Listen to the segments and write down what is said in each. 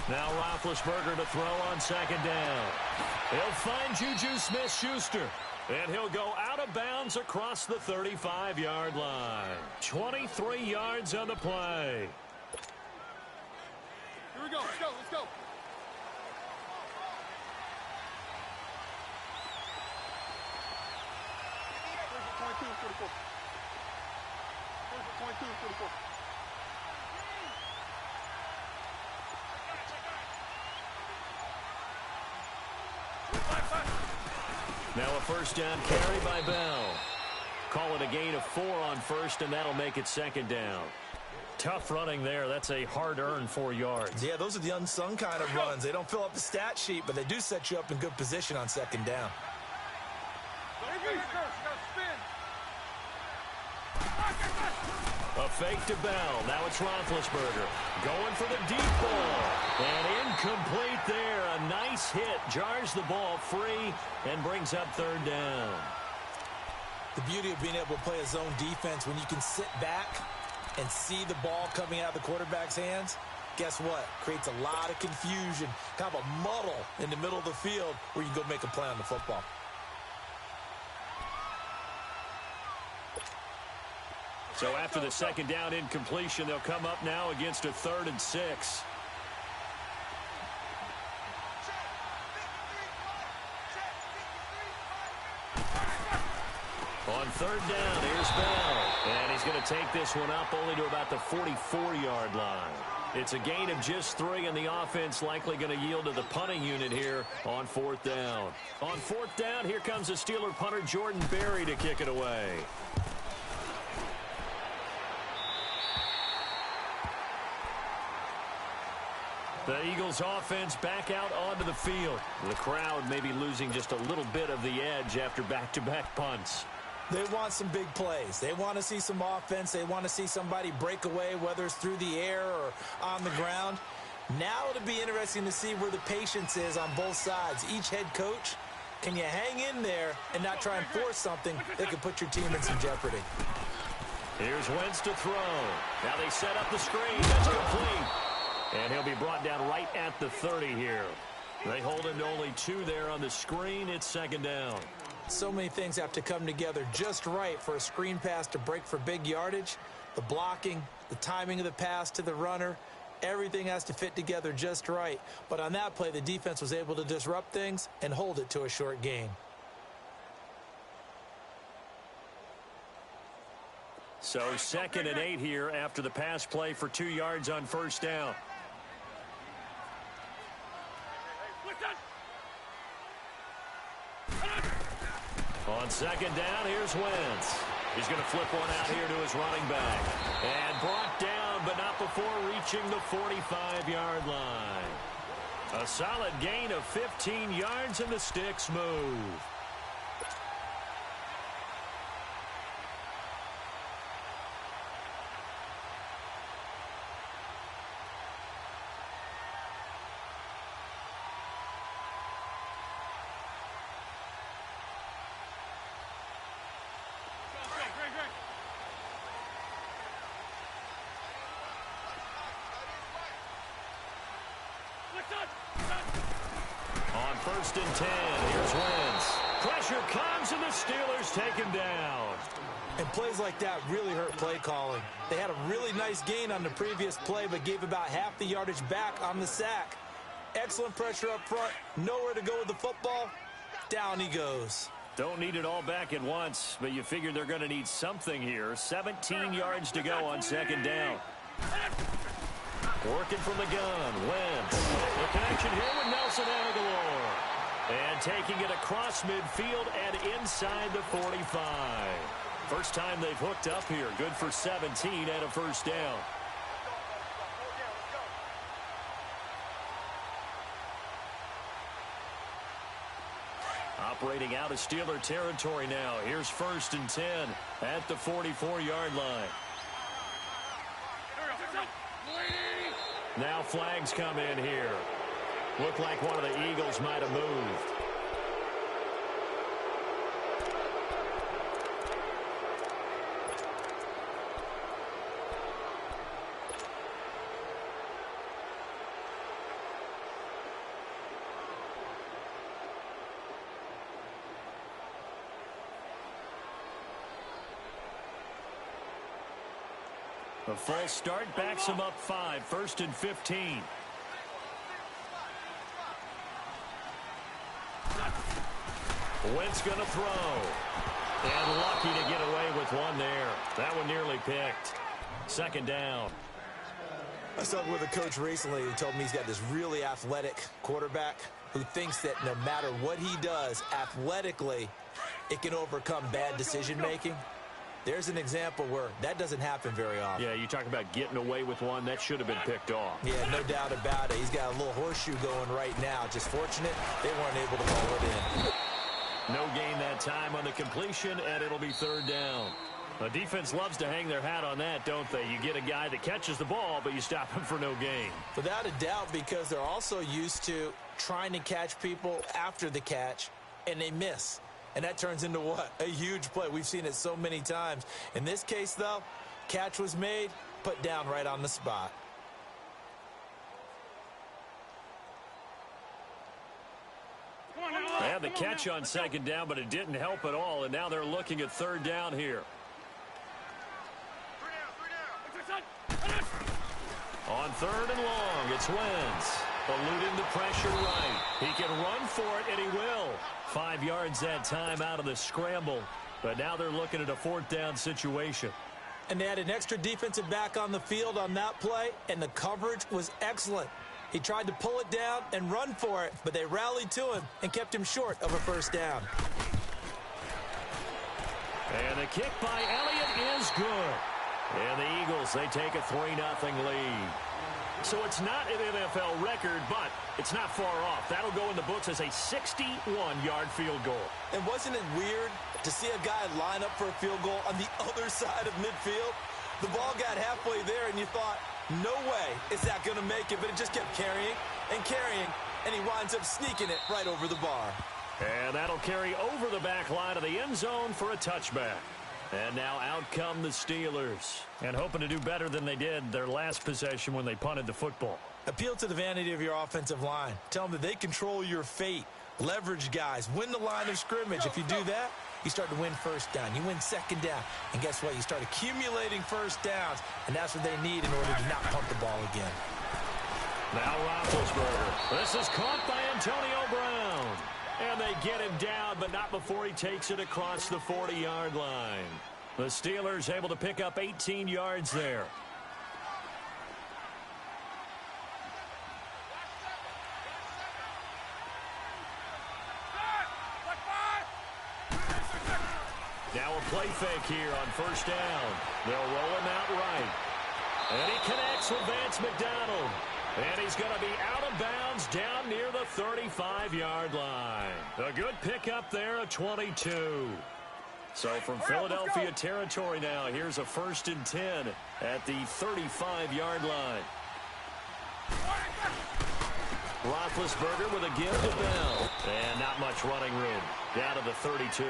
Now Roethlisberger to throw on second down. He'll find Juju Smith-Schuster. And he'll go out of bounds across the 35-yard line. 23 yards on the play. Here we go. Let's go. Let's go. Now a first down carry by Bell. Call it a gain of 4 on first, and that'll make it second down. Tough running there. That's a hard-earned 4 yards. Yeah, those are the unsung kind of runs. They don't fill up the stat sheet, but they do set you up in good position on second down. A fake to Bell. Now it's Roethlisberger. Going for the deep ball. And incomplete there. A nice hit. Jars the ball free and brings up third down. The beauty of being able to play a zone defense when you can sit back and see the ball coming out of the quarterback's hands, guess what? Creates a lot of confusion, kind of a muddle in the middle of the field where you can go make a play on the football. So after the second down incompletion, they'll come up now against a 3rd and 6. On third down, here's Bell. And he's going to take this one up only to about the 44-yard line. It's a gain of just 3, and the offense likely going to yield to the punting unit here on 4th down. On 4th down, here comes the Steeler punter Jordan Berry to kick it away. The Eagles offense back out onto the field. The crowd may be losing just a little bit of the edge after back-to-back punts. They want some big plays. They want to see some offense. They want to see somebody break away, whether it's through the air or on the ground. Now it'll be interesting to see where the patience is on both sides. Each head coach, can you hang in there and not try and force something that could put your team in some jeopardy? Here's Wentz to throw. Now they set up the screen. That's complete. And he'll be brought down right at the 30 here. They hold him to only 2 there on the screen. It's second down. So many things have to come together just right for a screen pass to break for big yardage. The blocking, the timing of the pass to the runner, everything has to fit together just right. But on that play, the defense was able to disrupt things and hold it to a short gain. So 2nd and 8 here after the pass play for 2 yards on first down. On second down, here's Wentz. He's going to flip one out here to his running back. And brought down, but not before reaching the 45-yard line. A solid gain of 15 yards, and the sticks move. On 1st and 10, here's Wentz. Pressure comes, and the Steelers take him down. And plays like that really hurt play calling. They had a really nice gain on the previous play, but gave about half the yardage back on the sack. Excellent pressure up front. Nowhere to go with the football. Down he goes. Don't need it all back at once, but you figure they're going to need something here. 17 yards to go on second down. Working from the gun, Wentz. The connection here with Nelson Aguilar. And taking it across midfield and inside the 45. First time they've hooked up here. Good for 17 and a first down. Operating out of Steeler territory now. Here's 1st and 10 at the 44-yard line. Now flags come in here. Looked like one of the Eagles might have moved. A false start backs him up 5, 1st and 15. Wentz going to throw. And lucky to get away with one there. That one nearly picked. 2nd down. I was talking with a coach recently who told me he's got this really athletic quarterback who thinks that no matter what he does athletically, it can overcome bad decision-making. There's an example where that doesn't happen very often. Yeah, you talk about getting away with one. That should have been picked off. Yeah, no doubt about it. He's got a little horseshoe going right now. Just fortunate they weren't able to pull it in. No gain that time on the completion, and it'll be 3rd down. The defense loves to hang their hat on that, don't they? You get a guy that catches the ball, but you stop him for no gain. Without a doubt, because they're also used to trying to catch people after the catch, and they miss. And that turns into what? A huge play. We've seen it so many times. In this case, though, catch was made, put down right on the spot. They had the catch on 2nd down, but it didn't help at all, and now they're looking at 3rd down here. On 3rd and long, it's Wentz. Eluding the pressure right. He can run for it, and he will. 5 yards that time out of the scramble. But now they're looking at a 4th down situation. And they had an extra defensive back on the field on that play, and the coverage was excellent. He tried to pull it down and run for it, but they rallied to him and kept him short of a 1st down. And the kick by Elliott is good. And the Eagles, they take a 3-0 lead. So it's not an NFL record, but it's not far off. That'll go in the books as a 61-yard field goal. And wasn't it weird to see a guy line up for a field goal on the other side of midfield? The ball got halfway there, and you thought, no way is that going to make it, but it just kept carrying, and he winds up sneaking it right over the bar. And that'll carry over the back line of the end zone for a touchback. And now out come the Steelers. And hoping to do better than they did their last possession when they punted the football. Appeal to the vanity of your offensive line. Tell them that they control your fate. Leverage guys. Win the line of scrimmage. If you do that, you start to win 1st down. You win 2nd down. And guess what? You start accumulating 1st downs. And that's what they need in order to not punt the ball again. Now Roethlisberger. This is caught by Antonio Brown. And they get him down, but not before he takes it across the 40-yard line. The Steelers able to pick up 18 yards there. Now a play fake here on 1st down. They'll roll him out right. And he connects with Vance McDonald. And he's going to be out of bounds down near the 35-yard line. A good pickup there at 22. So from Philadelphia territory now, here's a 1st and 10 at the 35-yard line. Roethlisberger with a give to Bell. And not much running room. Down to the 32.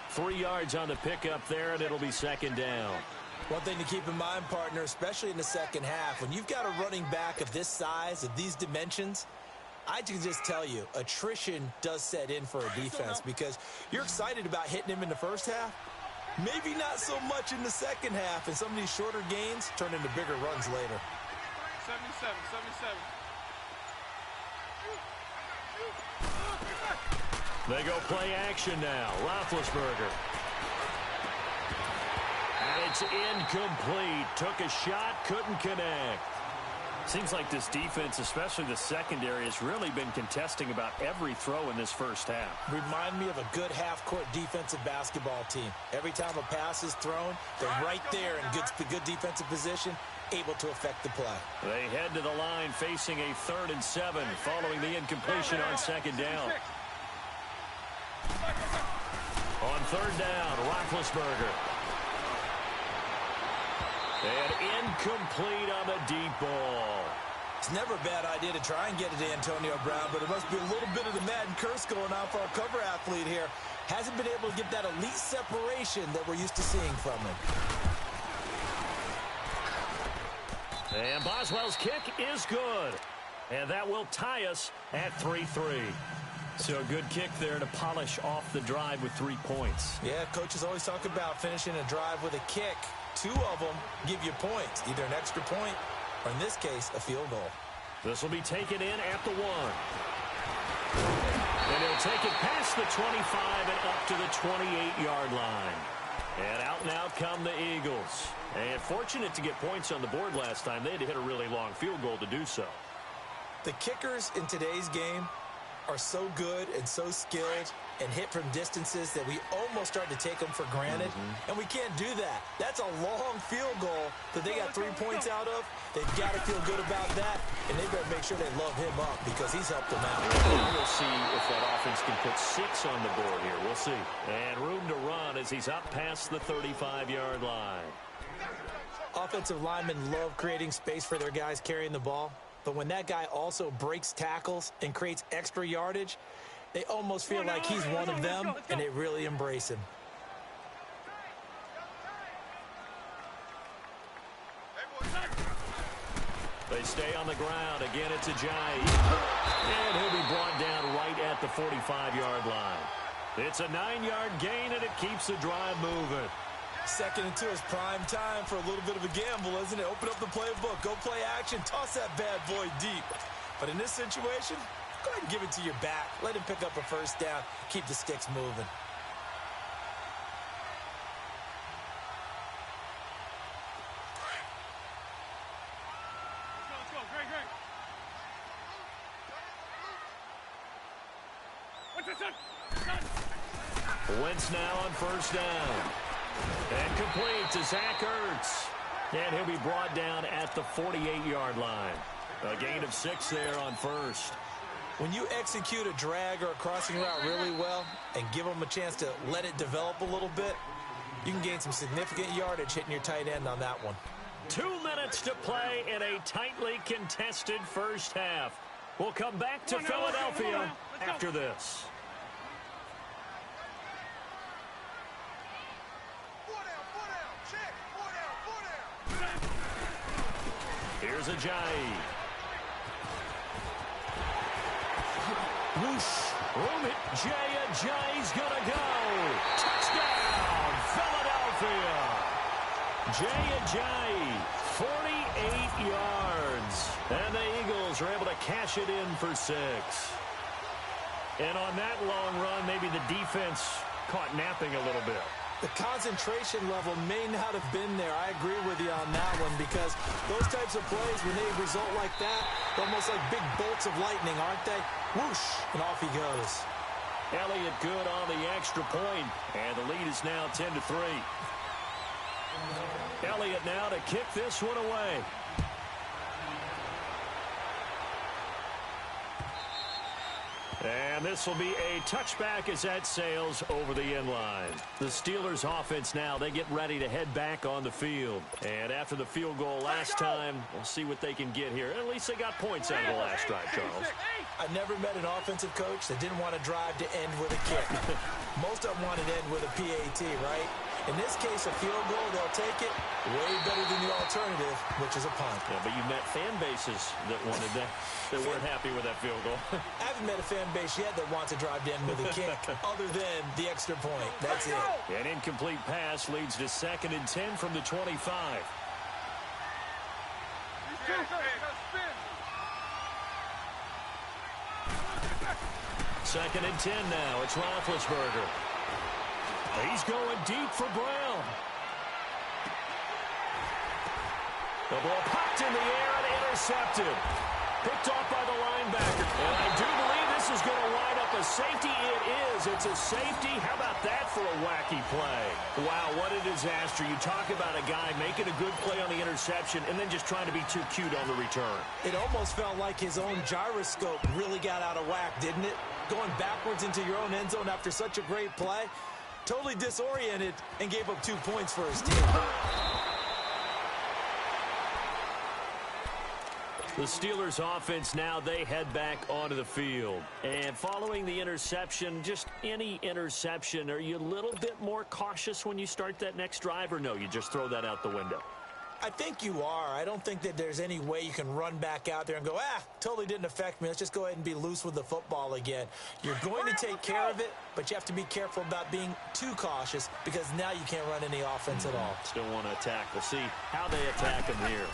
3 yards on the pickup there, and it'll be 2nd down. One thing to keep in mind, partner, especially in the second half, when you've got a running back of this size, of these dimensions, I can just tell you, attrition does set in for a defense because you're excited about hitting him in the first half. Maybe not so much in the second half, and some of these shorter gains turn into bigger runs later. 77. They go play action now. Roethlisberger. And it's incomplete. Took a shot, couldn't connect. Seems like this defense, especially the secondary, has really been contesting about every throw in this first half. Remind me of a good half-court defensive basketball team. Every time a pass is thrown, they're right there in good defensive position, able to affect the play. They head to the line facing a 3rd and 7 following the incompletion on 2nd down. On 3rd down, Roethlisberger. And incomplete on the deep ball. It's never a bad idea to try and get it to Antonio Brown, but it must be a little bit of the Madden curse going on for our cover athlete here. Hasn't been able to get that elite separation that we're used to seeing from him. And Boswell's kick is good. And that will tie us at 3-3. So a good kick there to polish off the drive with 3 points. Yeah, coaches always talk about finishing a drive with a kick 2 of them give you points, either an extra point or, in this case, a field goal. This will be taken in at the 1. And he'll take it past the 25 and up to the 28-yard line. And out now come the Eagles. And fortunate to get points on the board last time. They had to hit a really long field goal to do so. The kickers in today's game are so good and so skilled and hit from distances that we almost start to take them for granted. And we can't do that. That's a long field goal that they got 3 points out of. They've got to feel good about that, and they better make sure they love him up because he's helped them out. We'll see if that offense can put 6 on the board here. We'll see. And room to run as he's up past the 35-yard line. Offensive linemen love creating space for their guys carrying the ball. But when that guy also breaks tackles and creates extra yardage, they almost feel like he's one of them, and they really embrace him. They stay on the ground. Again, it's Ajayi. And he'll be brought down right at the 45-yard line. It's a 9-yard gain, and it keeps the drive moving. 2nd and 2 is prime time for a little bit of a gamble, isn't it? Open up the playbook, go play action, toss that bad boy deep. But in this situation, go ahead and give it to your back. Let him pick up a first down, keep the sticks moving. Let's go. Great. Wentz now on first down. And complete to Zach Ertz. And he'll be brought down at the 48-yard line. A gain of 6 there on first. When you execute a drag or a crossing route really well and give them a chance to let it develop a little bit, you can gain some significant yardage hitting your tight end on that one. 2 minutes to play in a tightly contested first half. We'll come back to Philadelphia after this. Here's Ajayi. Whoosh. Room it. Ajayi's gonna go. Touchdown, Philadelphia. Ajayi, 48 yards. And the Eagles are able to cash it in for 6. And on that long run, maybe the defense caught napping a little bit. The concentration level may not have been there. I agree with you on that one because those types of plays, when they result like that, they're almost like big bolts of lightning, aren't they? Whoosh, and off he goes. Elliott good on the extra point, and the lead is now 10-3. Elliott now to kick this one away. And this will be a touchback as that sails over the end line. The Steelers offense now, they get ready to head back on the field. And after the field goal last time, we'll see what they can get here. At least they got points out of the last drive, Charles. I never met an offensive coach that didn't want to drive to end with a kick. Most of them wanted to end with a PAT, right? In this case, a field goal, they'll take it way better than the alternative, which is a punt. Yeah, but you met fan bases that wanted that, that weren't happy with that field goal. I haven't met a fan base yet that wants to drive to end with a kick other than the extra point. That's it. An incomplete pass leads to 2nd and 10 from the 25. Second and 10 now. It's Roethlisberger. He's going deep for Brown. The ball popped in the air and intercepted. Picked off by the linebacker. And I do believe this is going to wind up a safety. It is. It's a safety. How about that for a wacky play? Wow, what a disaster. You talk about a guy making a good play on the interception and then just trying to be too cute on the return. It almost felt like his own gyroscope really got out of whack, didn't it? Going backwards into your own end zone after such a great play. Totally disoriented and gave up 2 points for his team. The Steelers offense now, they head back onto the field. And following the interception, just any interception, are you a little bit more cautious when you start that next drive, or no, you just throw that out the window? I think you are. I don't think that there's any way you can run back out there and go, totally didn't affect me. Let's just go ahead and be loose with the football again. You're going to take care of it, but you have to be careful about being too cautious because now you can't run any offense at all. Still want to attack. We'll see how they attack him here.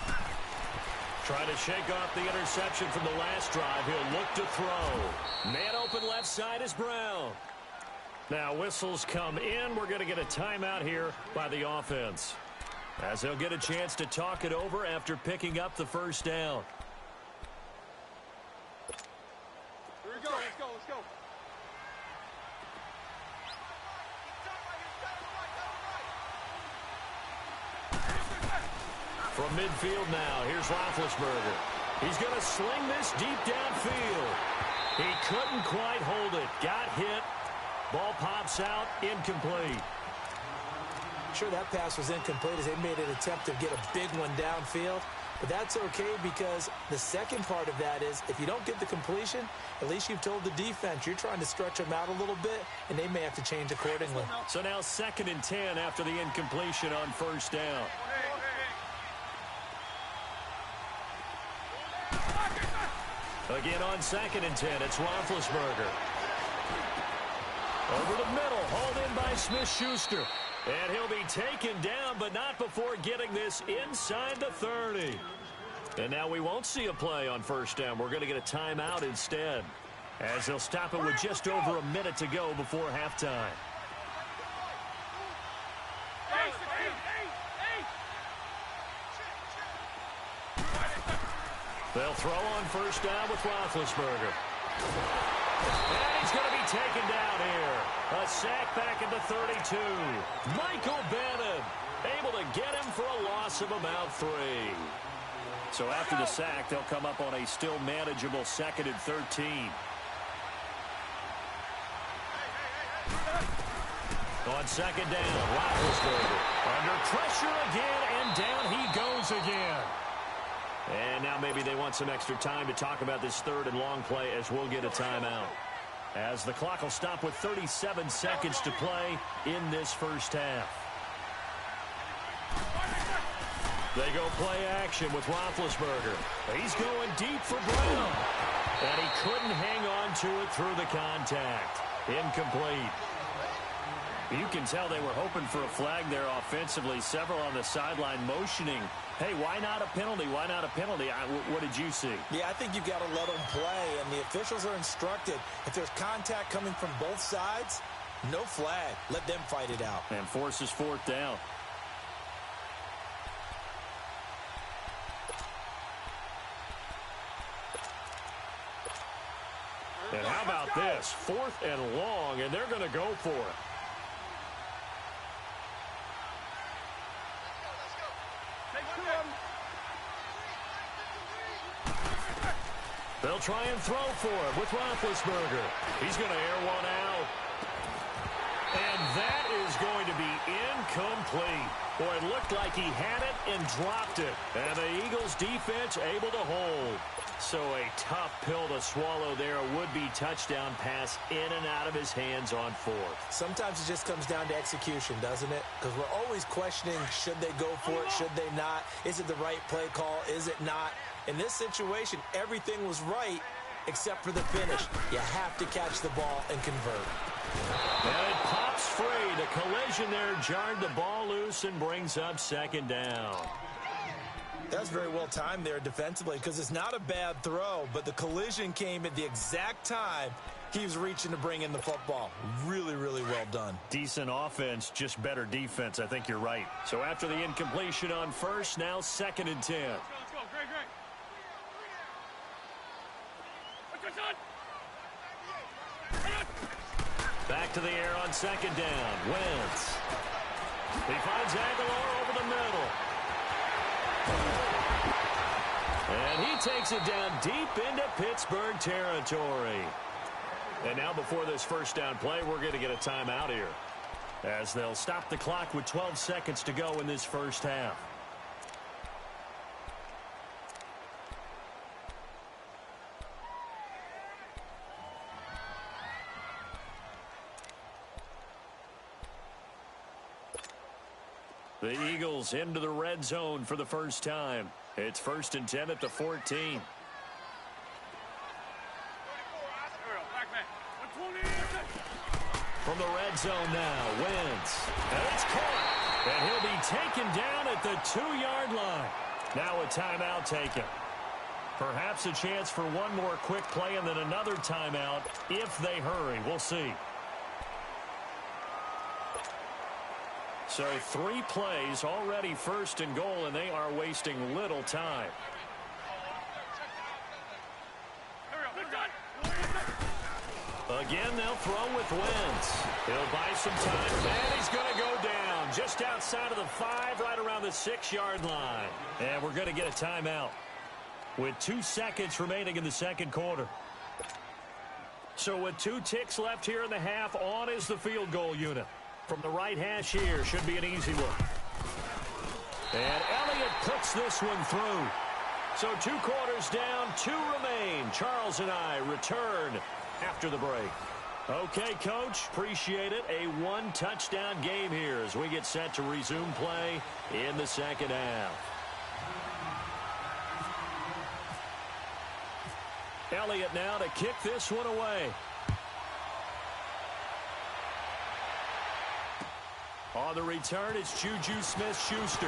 Trying to shake off the interception from the last drive. He'll look to throw. Man open left side is Brown. Now whistles come in. We're going to get a timeout here by the offense, as they'll get a chance to talk it over after picking up the first down. Here we go. Let's go. From midfield now, here's Roethlisberger. He's going to sling this deep downfield. He couldn't quite hold it. Got hit. Ball pops out, incomplete. Sure, that pass was incomplete as they made an attempt to get a big one downfield. But that's okay because the second part of that is if you don't get the completion, at least you've told the defense you're trying to stretch them out a little bit, and they may have to change accordingly. So now 2nd and 10 after the incompletion on first down. Again on 2nd and 10, it's Roethlisberger. Over the middle, hauled in by Smith-Schuster. And he'll be taken down, but not before getting this inside the 30. And now we won't see a play on first down. We're going to get a timeout instead, as they'll stop it with just over a minute to go before halftime. They'll throw on first down with Roethlisberger. And he's going to be taken down here. A sack back at the 32. Michael Bannon able to get him for a loss of about 3. So after the sack, they'll come up on a still manageable 2nd and 13. On 2nd down, Roethlisberger under pressure again, and down he goes again. And now maybe they want some extra time to talk about this 3rd and long play as we'll get a timeout, as the clock will stop with 37 seconds to play in this first half. They go play action with Roethlisberger. He's going deep for Brown. And he couldn't hang on to it through the contact. Incomplete. You can tell they were hoping for a flag there offensively. Several on the sideline motioning, hey, why not a penalty? Why not a penalty? What did you see? Yeah, I think you've got to let them play, and the officials are instructed. If there's contact coming from both sides, no flag. Let them fight it out. And forces 4th down. And how about this? 4th and long, and they're going to go for it. They'll try and throw for it with Roethlisberger. He's going to air one out. And that is going to be incomplete. Boy, it looked like he had it and dropped it. And the Eagles defense able to hold. So a tough pill to swallow there. A would-be touchdown pass in and out of his hands on 4th. Sometimes it just comes down to execution, doesn't it? Because we're always questioning, should they go for it, should they not? Is it the right play call? Is it not? In this situation, everything was right except for the finish. You have to catch the ball and convert. And it pops free. The collision there jarred the ball loose and brings up 2nd down. That's very well timed there defensively because it's not a bad throw, but the collision came at the exact time he was reaching to bring in the football. Really, really well done. Decent offense, just better defense. I think you're right. So after the incompletion on first, now 2nd and 10. Let's go. Great. Back to the air on 2nd down. Wentz. He finds Aguilar over the middle. And he takes it down deep into Pittsburgh territory. And now before this first down play, we're going to get a timeout here, as they'll stop the clock with 12 seconds to go in this first half. The Eagles into the red zone for the first time. It's 1st and 10 at the 14. From the red zone now, Wentz. And it's caught. And he'll be taken down at the 2-yard line. Now a timeout taken. Perhaps a chance for one more quick play and then another timeout if they hurry. We'll see. So 3 plays, already 1st and goal, and they are wasting little time. Again, they'll throw with Wentz. He'll buy some time, and he's going to go down just outside of the 5, right around the 6-yard line. And we're going to get a timeout with 2 seconds remaining in the second quarter. So with 2 ticks left here in the half, on is the field goal unit. From the right hash here, should be an easy one. And Elliott puts this one through. So 2 quarters down, 2 remain. Charles and I return after the break. Okay, Coach, appreciate it. A 1-touchdown game here as we get set to resume play in the second half. Elliott now to kick this one away. On the return, it's Juju Smith-Schuster.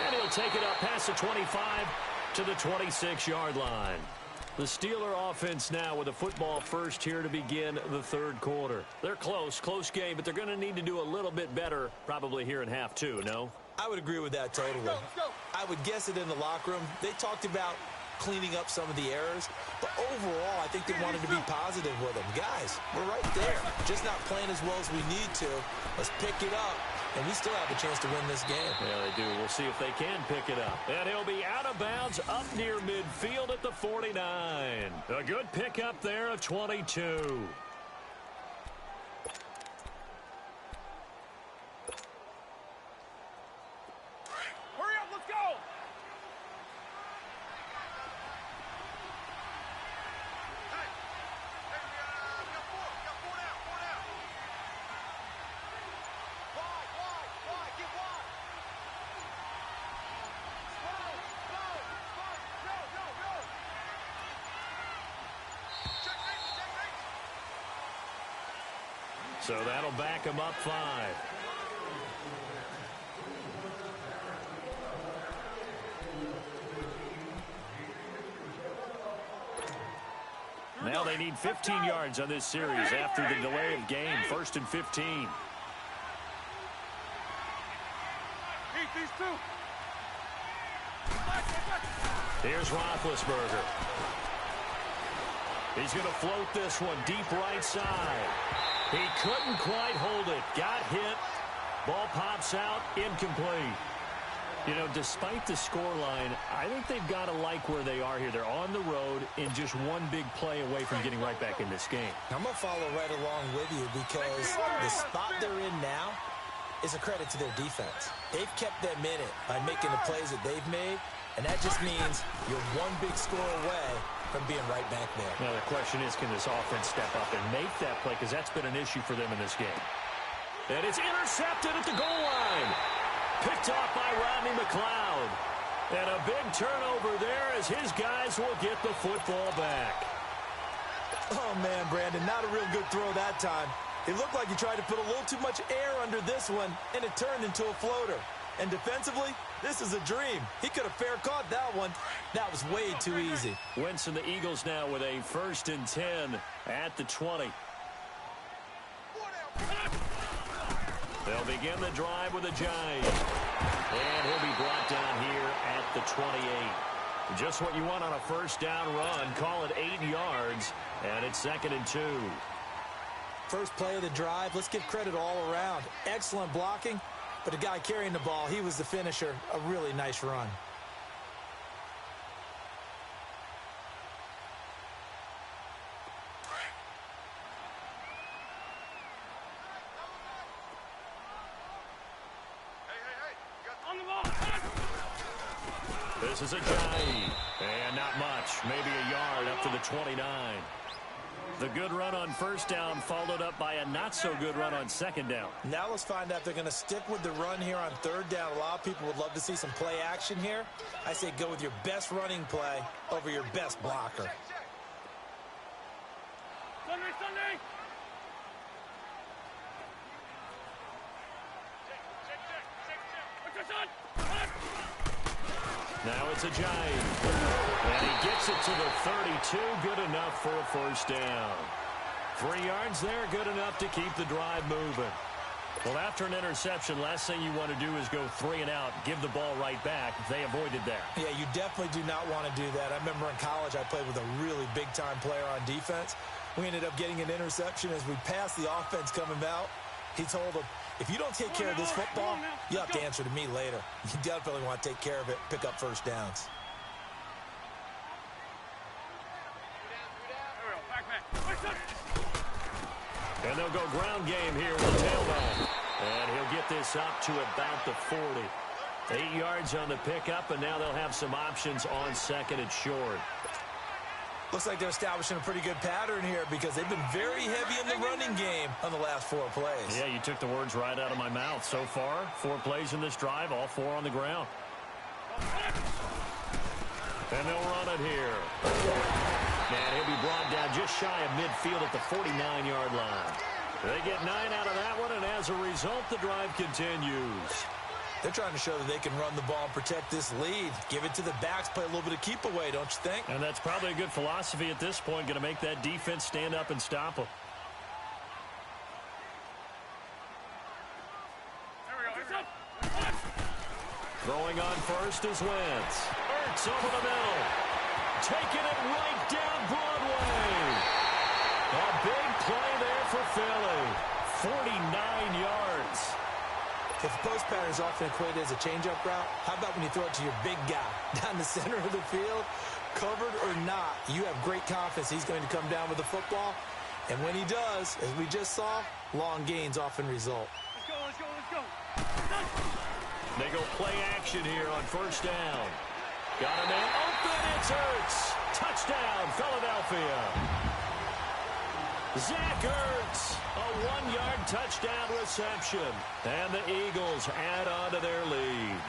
And he'll take it up past the 25 to the 26-yard line. The Steeler offense now with a football first here to begin the third quarter. They're close game, but they're going to need to do a little bit better probably here in half 2, no? I would agree with that totally. Let's go. I would guess it in the locker room. They talked about cleaning up some of the errors, but overall, I think they wanted to be positive with them. Guys, we're right there. Just not playing as well as we need to. Let's pick it up, and we still have a chance to win this game. Yeah, they do. We'll see if they can pick it up. And he'll be out of bounds up near midfield at the 49. A good pickup there of 22. So that'll back him up 5. Now they need 15 yards on this series after the delay of game. 1st and 15. Keep these 2. Here's Roethlisberger. He's going to float this one deep right side. He couldn't quite hold it. Got hit. Ball pops out. Incomplete. You know, despite the scoreline, I think they've got to like where they are here. They're on the road and just one big play away from getting right back in this game. I'm going to follow right along with you because the spot they're in now is a credit to their defense. They've kept them in it by making the plays that they've made, and that just means you're one big score away from being right back there. Now the question is, can this offense step up and make that play? Because that's been an issue for them in this game. And it's intercepted at the goal line. Picked off by Rodney McLeod. And a big turnover there as his guys will get the football back. Oh, man, Brandon, not a real good throw that time. It looked like he tried to put a little too much air under this one, and it turned into a floater. And defensively, this is a dream. He could have fair caught that one. That was way too easy. Wentz and the Eagles now with a 1st and 10 at the 20. They'll begin the drive with a giant. And he'll be brought down here at the 28. Just what you want on a first down run. Call it 8 yards, and it's 2nd and 2. First play of the drive. Let's give credit all around. Excellent blocking. But the guy carrying the ball, he was the finisher. A really nice run. On the ball. This is a giant. And not much. Maybe a yard up to the 29. The good run on first down followed up by a not-so-good run on second down. Now let's find out if they're going to stick with the run here on third down. A lot of people would love to see some play action here. I say go with your best running play over your best blocker. Sunday! Now it's a giant. And he gets it to the 32. Good enough for a first down. 3 yards there, good enough to keep the drive moving. Well, after an interception, last thing you want to do is go 3 and out, give the ball right back. They avoided that. Yeah, you definitely do not want to do that. I remember in college I played with a really big-time player on defense. We ended up getting an interception as we passed the offense coming out. He told him, if you don't take care of this football, you'll have to answer to me later. You definitely want to take care of it, pick up first downs. And they'll go ground game here with the tailback. And he'll get this up to about the 40. 8 yards on the pickup, and now they'll have some options on second and short. Looks like they're establishing a pretty good pattern here because they've been very heavy in the running game on the last 4 plays. Yeah, you took the words right out of my mouth. So far, 4 plays in this drive, all 4 on the ground. And they'll run it here. And he'll be brought down just shy of midfield at the 49-yard line. They get 9 out of that one, and as a result, the drive continues. They're trying to show that they can run the ball and protect this lead. Give it to the backs, play a little bit of keep away, don't you think? And that's probably a good philosophy at this point, going to make that defense stand up and stop them. Throwing on first is Wentz. Ertz over the middle. Taking it right down Broadway. A big play there for Philly. 49 yards. If the post pattern is often equated as a change-up route, how about when you throw it to your big guy down the center of the field? Covered or not, you have great confidence he's going to come down with the football. And when he does, as we just saw, long gains often result. Let's go. They go play action here on first down. Got a man open. It's Ertz. Touchdown, Philadelphia. Zach Ertz, a 1-yard touchdown reception. And the Eagles add on to their lead.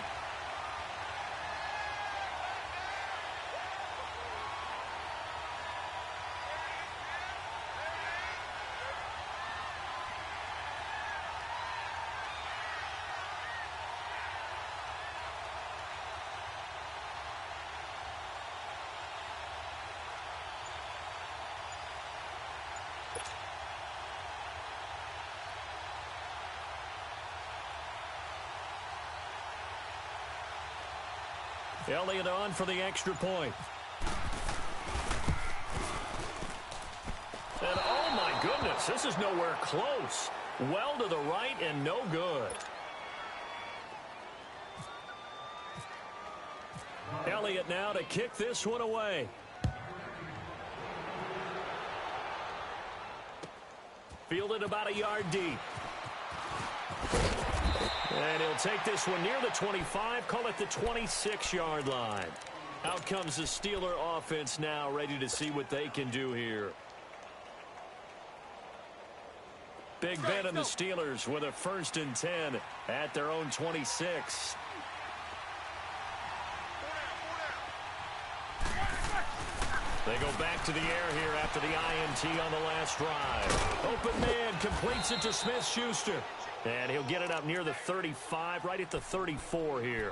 Elliott on for the extra point. And oh my goodness, this is nowhere close. Well to the right and no good. Elliott now to kick this one away. Fielded about a yard deep. And he'll take this one near the 25, call it the 26-yard line. Out comes the Steeler offense now, ready to see what they can do here. Big Ben and the Steelers with a 1st and 10 at their own 26. They go back to the air here after the INT on the last drive. Open man completes it to Smith-Schuster. And he'll get it up near the 35, right at the 34 here.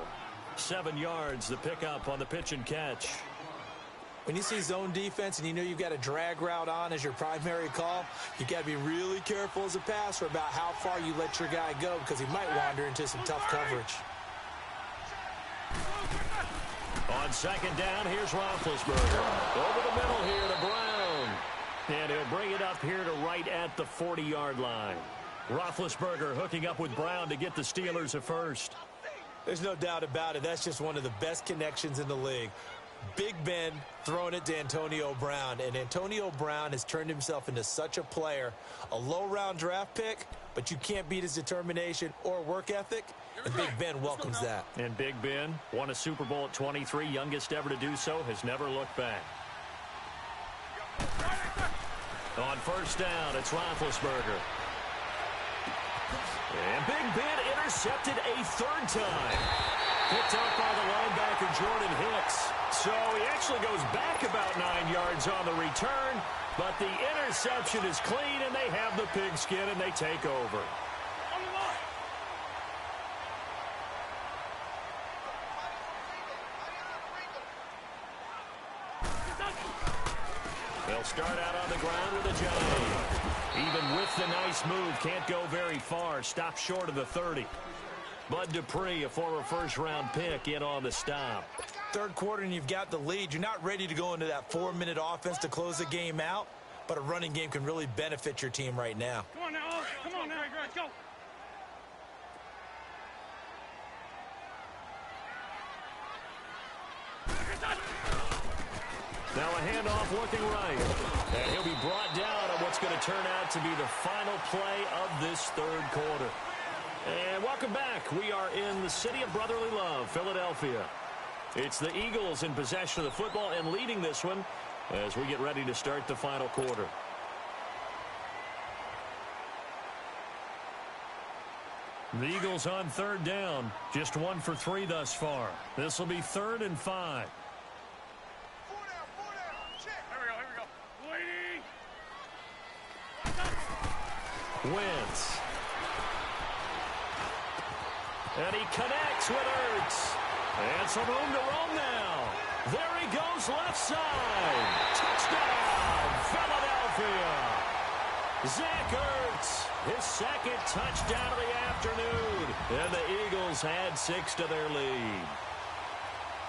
7 yards, the pickup on the pitch and catch. When you see zone defense and you know you've got a drag route on as your primary call, you've got to be really careful as a passer about how far you let your guy go because he might wander into some tough coverage. On second down, here's Roethlisberger. Over the middle here to Brown. And he'll bring it up here to right at the 40-yard line. Roethlisberger hooking up with Brown to get the Steelers a first. There's no doubt about it. That's just one of the best connections in the league. Big Ben throwing it to Antonio Brown. And Antonio Brown has turned himself into such a player. A low-round draft pick, but you can't beat his determination or work ethic. And Big Ben welcomes that. And Big Ben won a Super Bowl at 23, youngest ever to do so, has never looked back. On first down, it's Roethlisberger. And Big Ben intercepted a third time. Picked up by the linebacker, Jordan Hicks. So he actually goes back about 9 yards on the return, but the interception is clean, and they have the pigskin, and they take over. They'll start out on the ground with a jive. Even with the nice move, can't go very far. Stop short of the 30. Bud Dupree, a former first-round pick, in on the stop. Third quarter and you've got the lead. You're not ready to go into that 4-minute offense to close the game out, but a running game can really benefit your team right now. Come on now. Come on now. Let's go. Now a handoff looking right. And he'll be brought down on what's going to turn out to be the final play of this third quarter. And welcome back. We are in the city of brotherly love, Philadelphia. It's the Eagles in possession of the football and leading this one as we get ready to start the final quarter. The Eagles on third down. Just 1 for 3 thus far. This will be 3rd and 5. Wentz. And he connects with Ertz. And some room to roam now. There he goes left side. Touchdown, Philadelphia. Zach Ertz, his 2nd touchdown of the afternoon. And the Eagles add 6 to their lead.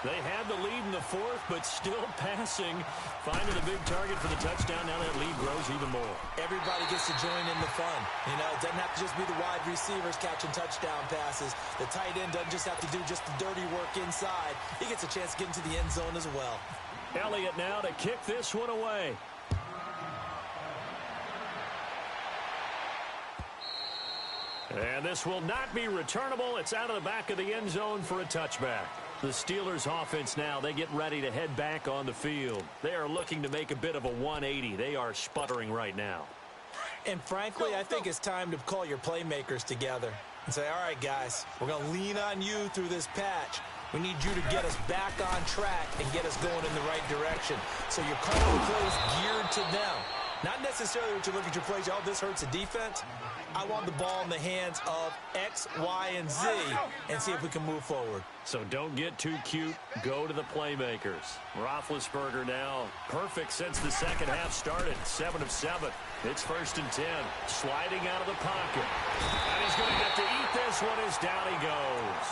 They had the lead in the 4th, but still passing. Finding a big target for the touchdown. Now that lead grows even more. Everybody gets to join in the fun. You know, it doesn't have to just be the wide receivers catching touchdown passes. The tight end doesn't just have to do just the dirty work inside. He gets a chance to get into the end zone as well. Elliott now to kick this one away. And this will not be returnable. It's out of the back of the end zone for a touchback. The Steelers offense now, they get ready to head back on the field. They are looking to make a bit of a 180. They are sputtering right now. And frankly, I think it's time to call your playmakers together and say, all right, guys, we're going to lean on you through this patch. We need you to get us back on track and get us going in the right direction. So you're calling plays geared to them. Not necessarily what you look at your plays, oh, this hurts the defense. I want the ball in the hands of X, Y, and Z and see if we can move forward. So don't get too cute. Go to the playmakers. Roethlisberger now perfect since the second half started. 7 of 7. It's 1st and 10. Sliding out of the pocket. And he's going to get to eat this one as down he goes.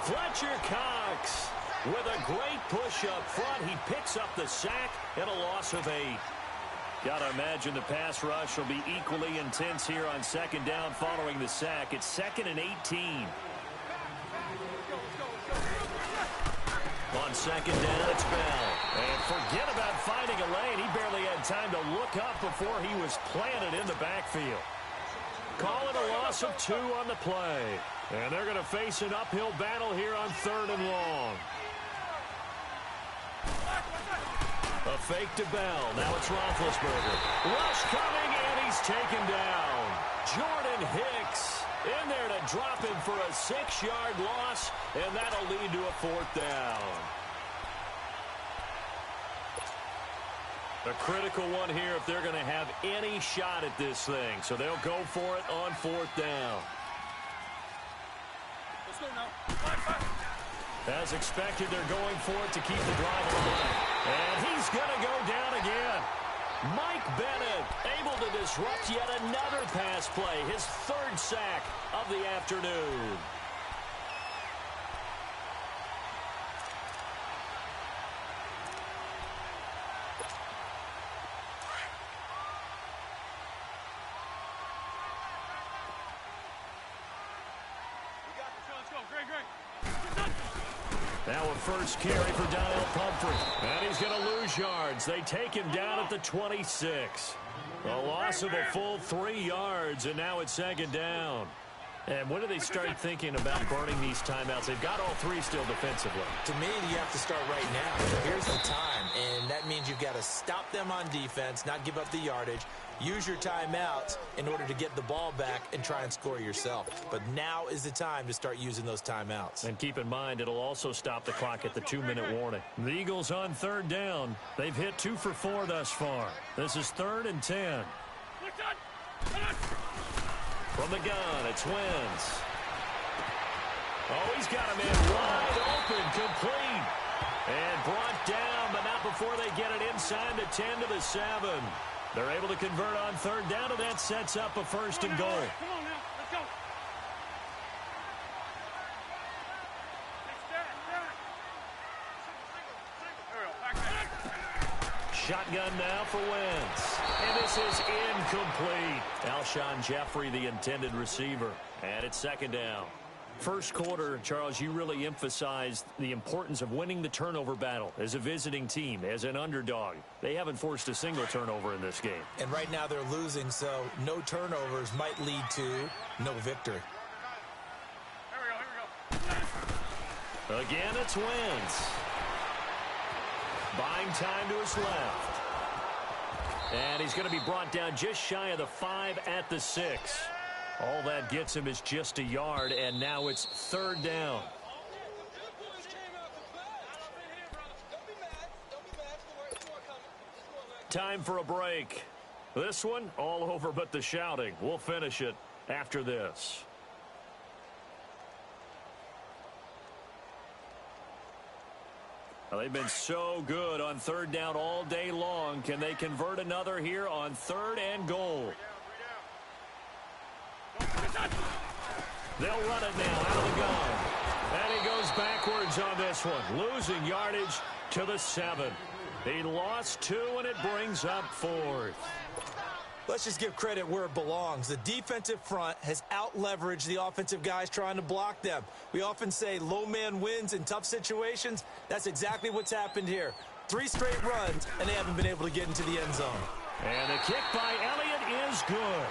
Fletcher Cox with a great push up front. He picks up the sack and a loss of 8. Got to imagine the pass rush will be equally intense here on 2nd down following the sack. It's 2nd and 18. On 2nd down, it's Bell. And forget about finding a lane. He barely had time to look up before he was planted in the backfield. Call it a loss of 2 on the play. And they're going to face an uphill battle here on 3rd and long. A fake to Bell. Now it's Roethlisberger. Rush coming, and he's taken down. Jordan Hicks in there to drop him for a 6-yard loss, and that'll lead to a 4th down. A critical one here if they're going to have any shot at this thing. So they'll go for it on 4th down. Let's go now. As expected, they're going for it to keep the drive alive. And he's going to go down again. Mike Bennett able to disrupt yet another pass play. His 3rd sack of the afternoon. Let's go. Great. Now a first carry for Donnell Pumphrey. And he's going to lose yards. They take him down at the 26. A loss of a full 3 yards, and now it's 2nd down. And when do they start thinking about burning these timeouts? They've got all 3 still defensively. To me, you have to start right now. Here's the time, and that means you've you've got to stop them on defense, not give up the yardage, use your timeouts in order to get the ball back and try and score yourself. But now is the time to start using those timeouts. And keep in mind, it'll also stop the clock at the 2-minute warning. The Eagles on third down. They've hit 2 for 4 thus far. This is 3rd and 10. From the gun, it's Wentz. Oh, he's got a man wide open, complete. And brought down, but not before they get it inside the 10 to the 7. They're able to convert on third down, and that sets up a 1st and goal. Come on now, let's go. Shotgun now for Wentz. And this is incomplete. Alshon Jeffrey, the intended receiver. And it's 2nd down. First quarter, Charles, you really emphasized the importance of winning the turnover battle as a visiting team, as an underdog. They haven't forced a single turnover in this game. And right now they're losing, so no turnovers might lead to no victory. Here we go. Again, it's Wentz. Buying time to his left. And he's going to be brought down just shy of the 5 at the 6. All that gets him is just a yard, and now it's 3rd down. Time for a break. This one, all over but the shouting. We'll finish it after this. Well, they've been so good on 3rd down all day long. Can they convert another here on 3rd and goal? They'll run it now out of the gun. And he goes backwards on this one, losing yardage to the 7. He lost 2, and it brings up 4th. Let's just give credit where it belongs. The defensive front has out-leveraged the offensive guys trying to block them. We often say low man wins in tough situations. That's exactly what's happened here. 3 straight runs, and they haven't been able to get into the end zone. And the kick by Elliott is good.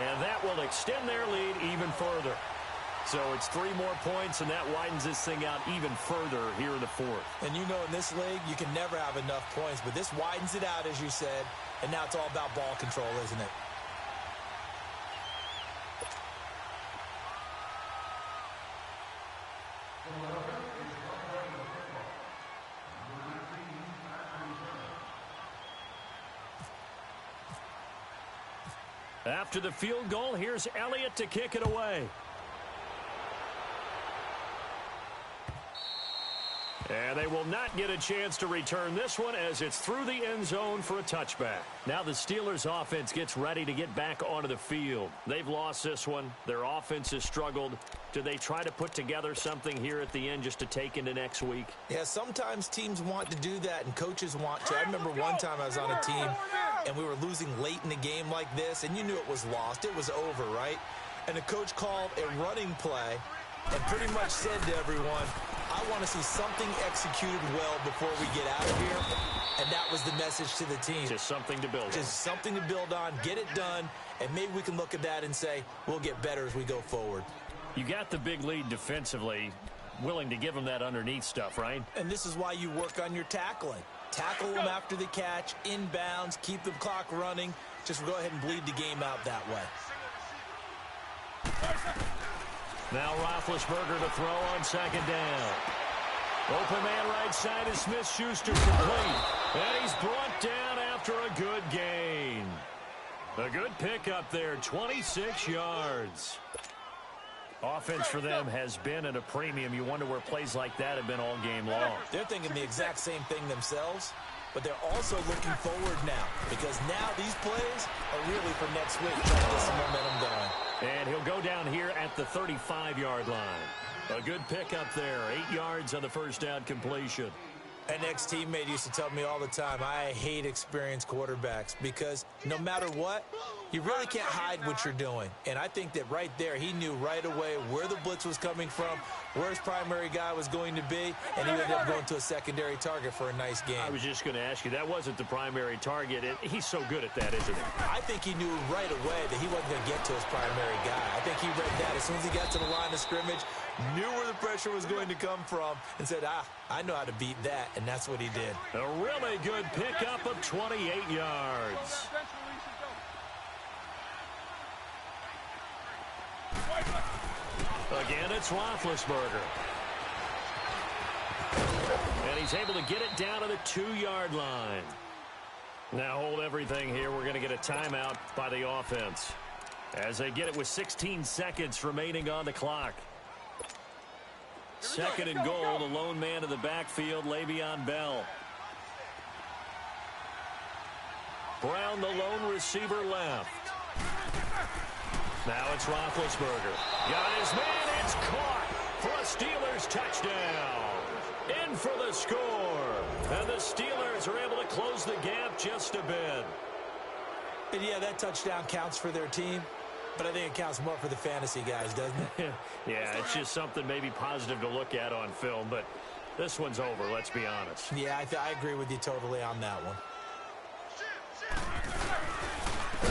And that will extend their lead even further. So it's 3 more points, and that widens this thing out even further here in the 4th. And you know in this league, you can never have enough points, but this widens it out, as you said, and now it's all about ball control, isn't it? After the field goal, here's Elliott to kick it away. And they will not get a chance to return this one as it's through the end zone for a touchback. Now the Steelers' offense gets ready to get back onto the field. They've lost this one. Their offense has struggled. Do they try to put together something here at the end just to take into next week? Yeah, sometimes teams want to do that and coaches want to. I remember one time I was on a team and we were losing late in the game like this, and you knew it was lost. It was over, right? And the coach called a running play and pretty much said to everyone, I want to see something executed well before we get out of here. And that was the message to the team. Just something to build on. Just something to build on, get it done, and maybe we can look at that and say, we'll get better as we go forward. You got the big lead defensively, willing to give them that underneath stuff, right? And this is why you work on your tackling. Tackle them after the catch, inbounds, keep the clock running. Just go ahead and bleed the game out that way. Now Roethlisberger to throw on 2nd down. Open man right side is Smith-Schuster complete. And he's brought down after a good gain. A good pickup there, 26 yards. Offense for them has been at a premium. You wonder where plays like that have been all game long. They're thinking the exact same thing themselves, but they're also looking forward now because now these plays are really for next week, trying to get some momentum going. And he'll go down here at the 35-yard line. A good pickup there, 8 yards on the first down completion. An ex-teammate used to tell me all the time, I hate experienced quarterbacks because no matter what, you really can't hide what you're doing. And I think that right there, he knew right away where the blitz was coming from, where his primary guy was going to be, and he ended up going to a secondary target for a nice game. I was just going to ask you, that wasn't the primary target. He's so good at that, isn't he? I think he knew right away that he wasn't going to get to his primary guy. I think he read that as soon as he got to the line of scrimmage, knew where the pressure was going to come from, and said, I know how to beat that, and that's what he did. A really good pickup of 28 yards. Again, it's Roethlisberger. And he's able to get it down to the 2-yard line. Now hold everything here. We're going to get a timeout by the offense as they get it with 16 seconds remaining on the clock. Second and goal, the lone man in the backfield, Le'Veon Bell. Brown, the lone receiver, left. Now it's Roethlisberger. Got his man, it's caught for a Steelers touchdown. In for the score. And the Steelers are able to close the gap just a bit. And yeah, that touchdown counts for their team, but I think it counts more for the fantasy guys, doesn't it? Yeah, it's just something maybe positive to look at on film, but this one's over, let's be honest. Yeah, I agree with you totally on that one.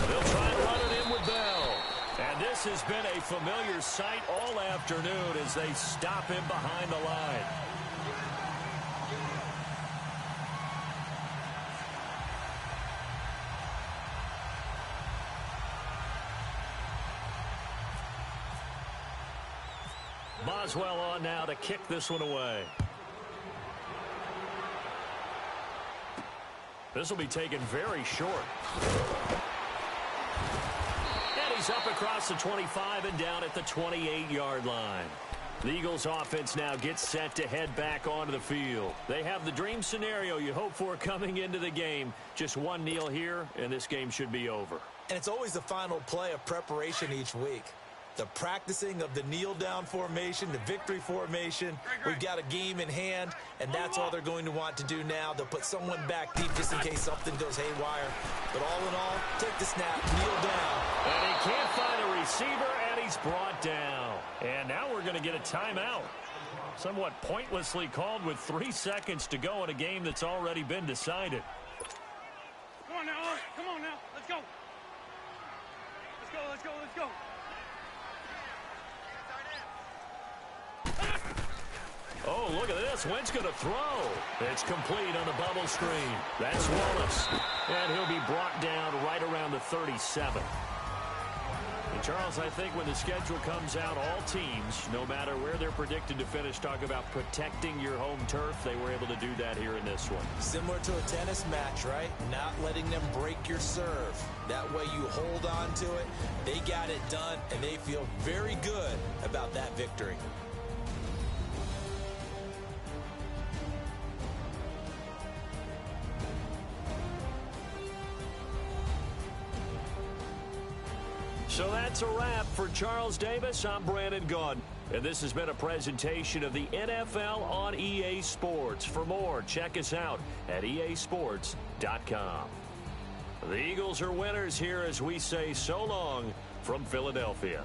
They'll try and run it in with Bell. And this has been a familiar sight all afternoon as they stop him behind the line. Boswell on now to kick this one away. This will be taken very short. And he's up across the 25 and down at the 28-yard line. The Eagles offense now gets set to head back onto the field. They have the dream scenario you hope for coming into the game. Just one kneel here, and this game should be over. And it's always the final play of preparation each week. The practicing of the kneel-down formation, the victory formation. We've got a game in hand, and that's all they're going to want to do now. They'll put someone back deep just in case something goes haywire. But all in all, take the snap, kneel down. And he can't find a receiver, and he's brought down. And now we're going to get a timeout. Somewhat pointlessly called with 3 seconds to go in a game that's already been decided. Come on now, come on now. Let's go. Let's go, let's go, let's go. Oh, look at this. Wentz going to throw. It's complete on the bubble screen. That's Wallace. And he'll be brought down right around the 37. And Charles, I think when the schedule comes out, all teams, no matter where they're predicted to finish, talk about protecting your home turf. They were able to do that here in this one. Similar to a tennis match, right? Not letting them break your serve. That way you hold on to it. They got it done, and they feel very good about that victory. So that's a wrap for Charles Davis. I'm Brandon Gaudin. And this has been a presentation of the NFL on EA Sports. For more, check us out at easports.com. The Eagles are winners here as we say so long from Philadelphia.